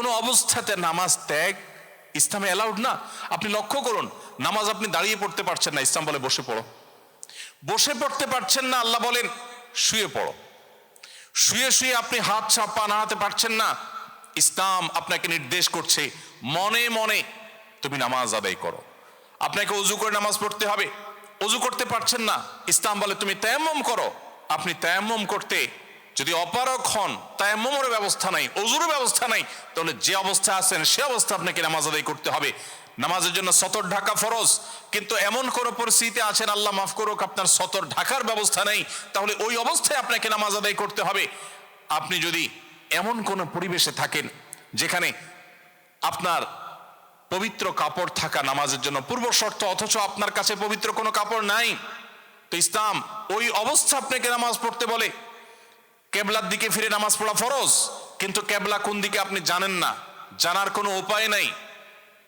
কোনো অবস্থাতে নামাজ ত্যাগ ইসলামে অ্যালাউড না। আপনি লক্ষ্য করুন, নামাজ আপনি দাঁড়িয়ে পড়তে পারছেন না, ইসলাম বলে বসে পড়ো। বসে পড়তে পারছেন না, আল্লাহ বলেন শুয়ে পড়ো। শুয়ে শুয়ে আপনি হাত পা নাড়াতে পারছেন না, ইসলাম আপনাকে নির্দেশ করছে মনে মনে তুমি নামাজ আদায় করো। আপনাকে ওযু করে নামাজ পড়তে হবে, ওযু করতে পারছেন না, ইসলাম বলে তুমি তায়াম্মুম করো। আপনি তায়াম্মুম করতে যদি অপারগ হন, তায়াম্মুমের ব্যবস্থা নাই, ওযুর ব্যবস্থা নাই, তাহলে যে অবস্থা আছেন সে অবস্থা আপনাকে নামাজ আদায় করতে হবে। নামাজের জন্য সতর ঢাকা ফরজ, কিন্তু এমন কোন পরিস্থিতি আছেন, আল্লাহ মাফ করুক, আপনার সতর ঢাকার ব্যবস্থা নেই, তাহলে ওই অবস্থায় আপনাকে নামাজ আদায় করতে হবে। আপনি যদি এমন কোন পরিবেশে থাকেন যেখানে আপনার পবিত্র কাপড় থাকা নামাজের জন্য পূর্ব শর্ত, অথচ আপনার কাছে পবিত্র কোনো কাপড় নাই, তো ইসলাম ওই অবস্থা আপনাকে নামাজ পড়তে বলে। কেবলার দিকে ফিরে নামাজ পড়া ফরজ, কিন্তু কেবলা কোন দিকে আপনি জানেন না, জানার কোনো উপায় নাই,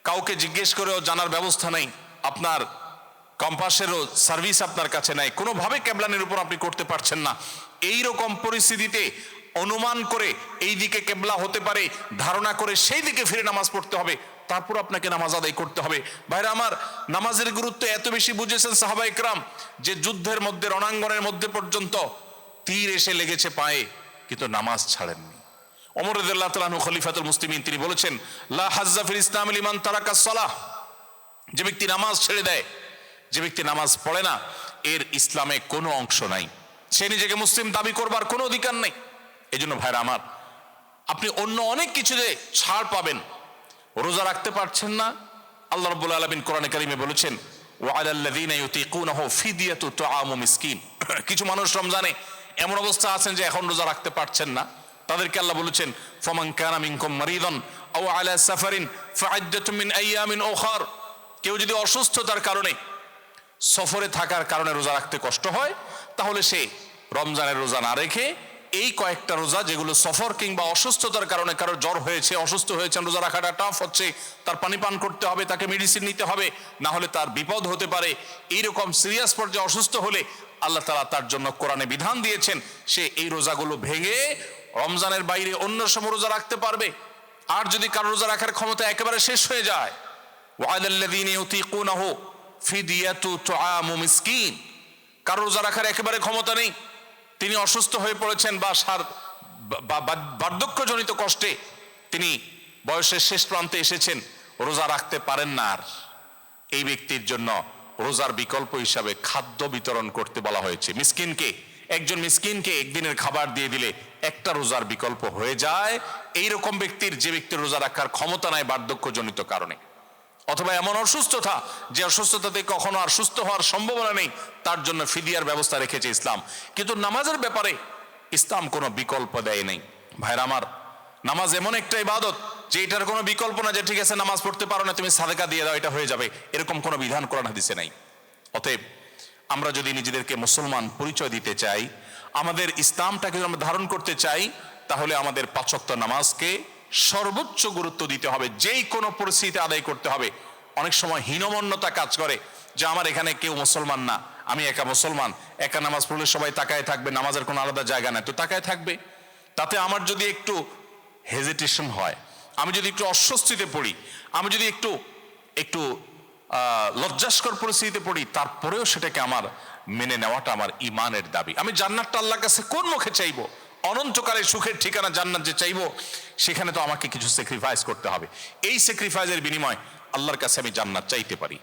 কাউকে জিজ্ঞেস করেও জানার ব্যবস্থা নাই, আপনার কম্পাসেরও সার্ভিস আপনার কাছে নাই, কোনোভাবে কেবলা নিরূপণ আপনি করতে পারছেন না। এই রকম পরিস্থিতিতে অনুমান করে এই দিকে কেবলা হতে পারে ধারণা করে সেই দিকে ফিরে নামাজ পড়তে হবে, তারপর আপনাকে নামাজ আদায় করতে হবে। ভাইরা আমার, নামাজের গুরুত্ব এত বেশি বুঝেছেন সাহাবা ইকরাম যে যুদ্ধের মধ্যে, রণাঙ্গনের মধ্যে পর্যন্ত তীর এসে লেগেছে পায়ে, কিন্তু নামাজ ছাড়েননি। ওমর রাদিয়াল্লাহু তাআলা আনহু খলিফাতুল মুসলিমিন, তিনি বলেছেন লা হাজ্জা ফিল ইসলাম লিমান তারাকাস সালাহ, যে ব্যক্তি নামাজ ছেড়ে দেয়, যে ব্যক্তি নামাজ পড়ে না, এর ইসলামে কোনো অংশ নাই, সে নিজেকে মুসলিম দাবি করবার কোনো অধিকার নেই। এই জন্য ভাইরা আমার, আপনি অন্য অনেক কিছুতে ছাড় পাবেন, রোজা রাখতে পারছেন না, আল্লাহ রাব্বুল আলামিন কোরআনে কারিমে বলেছেন ওয়া আলাল্লাযীনা ইউতীকুনাহু ফিদিয়াতু তুআমু মিসকিন। কিছু মানুষ রমজানে এমন অবস্থা আছেন যে এখন রোজা রাখতে পারছেন না, তাদেরকে আল্লাহ বলেছেন ফামান কানা মিনকুম মারিদান আও আলা সাফারিন ফাইদ্দাতুম মিন আইয়ামিন উখার। কেউ যদি অসুস্থতার কারণে, সফরে থাকার কারণে রোজা রাখতে কষ্ট হয়, তাহলে সে রমজানের রোজা না রেখে এই কয়েকটা রোজা, যেগুলো সফর কিংবা অসুস্থতার কারণে, কারোর জ্বর হয়েছে, অসুস্থ হয়েছেন, রোজা রাখাটা টাফ হচ্ছে, তার পানি পান করতে হবে, তাকে মেডিসিন নিতে হবে, না হলে তার বিপদ হতে পারে, এইরকম সিরিয়াস পর্যায়ে অসুস্থ হলে আল্লাহ তাআলা তার জন্য কোরআনে বিধান দিয়েছেন সে এই রোজাগুলো ভেঙে রমজানের বাইরে অন্য সময় রোজা রাখতে পারবে। আর যদি কারো রোজা রাখার ক্ষমতা একেবারে শেষ হয়ে যায়, ওয়া আলাল্লাযীনা ইউতীকুনাহু ফিদিয়াতু তুআমু মিসকিন, কারো রোজা রাখার একেবারে ক্ষমতা নেই, তিনি অসুস্থ হয়ে পড়েছেন বা বার্ধক্যজনিত কষ্টে তিনি বয়সের শেষ প্রান্তে এসেছেন, রোজা রাখতে পারেন না, আর এই ব্যক্তির জন্য রোজার বিকল্প হিসাবে খাদ্য বিতরণ করতে বলা হয়েছে। মিসকিনকে, একজন মিসকিনকে একদিনের খাবার দিয়ে দিলে একটা রোজার বিকল্প হয়ে যায়। এইরকম ব্যক্তির, যে ব্যক্তির রোজা রাখার ক্ষমতা নাই বার্ধক্যজনিত কারণে, অথবা এমন অসুস্থতা যে অসুস্থতাতে কখনো আর সুস্থ হওয়ার সম্ভাবনা নেই, তার জন্য ফিদিয়ার ব্যবস্থা রেখেছে ইসলাম। কিন্তু নামাজের ব্যাপারে ইসলাম কোনো বিকল্প দেয় নাই। ভাইরা আমার, নামাজ এমন একটা ইবাদত যে এটার কোনো বিকল্প না, যে ঠিক আছে নামাজ পড়তে পারো না, তুমি সাদেকা দিয়ে দাও, এটা হয়ে যাবে, এরকম কোনো বিধান কোরআন হাদিসে নাই। অতএব আমরা যদি নিজেদেরকে মুসলমান পরিচয় দিতে চাই, আমাদের ইসলামটাকে আমরা ধারণ করতে চাই, তাহলে আমাদের পাঁচ ওয়াক্ত নামাজকে সর্বোচ্চ গুরুত্ব দিতে হবে, যেই কোনো পরিস্থিতিতে আদায় করতে হবে। অনেক সময় হীনমন্যতা কাজ করে যে আমার এখানে কেউ মুসলমান না, আমি একা মুসলমান, একা নামাজ পড়লে সবাই তাকায় থাকবে, নামাজের কোনো আলাদা জায়গা নাই, তো তাকায় থাকবে। তাতে আমার যদি একটু হেজিটেশন হয়, আমি যদি একটু অস্বস্তিতে পড়ি, আমি যদি একটু একটু লজ্জাস্কর পরিস্থিতিতে পড়ি, তারপরেও সেটাকে আমার মেনে নেওয়াটা আমার ইমানের দাবি। আমি জান্নাতটা আল্লাহর কাছে কোন মুখে চাইবো? অনন্তকালের সুখের ঠিকানা জান্নাত যে চাইবো, সেখানে তো আমাকে কিছু স্যাক্রিফাইস করতে হবে। এই স্যাক্রিফাইসের বিনিময় আল্লাহর কাছে আমি জান্নাত চাইতে পারি।